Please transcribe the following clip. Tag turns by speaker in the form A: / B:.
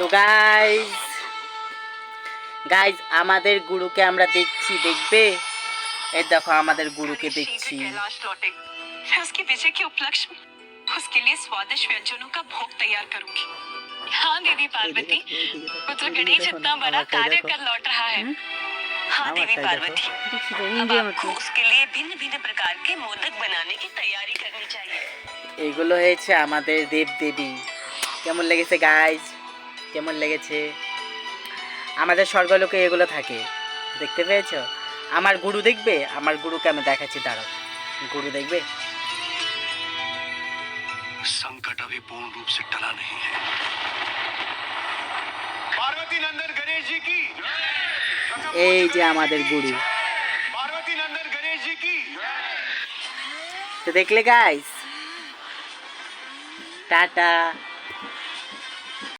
A: তো guys guys আমাদের গুরুকে আমরা দেখছি, দেখবে এই দেখো আমাদের গুরুকে দেখছি।
B: उसके विजय के उपलक्ष्य में उसके लिए स्वादिष्ट व्यंजनों का भोग तैयार करूंगी। हाँ देवी पार्वती, पुत्र गणेश इतना बड़ा कार्य कर लौट रहा है। हाँ देवी पार्वती, अब आपको उसके लिए भिन्न भिन्न प्रकार के मोदक बनाने की तैयारी करनी चाहिए।
A: এইগুলো হয়েছে আমাদের দেব দেবী। কেমন লেগেছে গাইজ? কেমন লেগেছে? আমাদের স্বর্গলোকে এগুলো থাকে, দেখতে পেয়েছো? আমার গুরু দেখবে, আমার গুরুকে আমি দেখাচ্ছি, দাঁড়াও। গুরু দেখবে,
C: संकट अभी पूर्ण रूप से टला नहीं है। पार्वती नंदन गणेश जी की
A: এই যে আমাদের গুরু।
C: पार्वती नंदन गणेश जी की
A: তো দেখলে গাইজ, টাটা।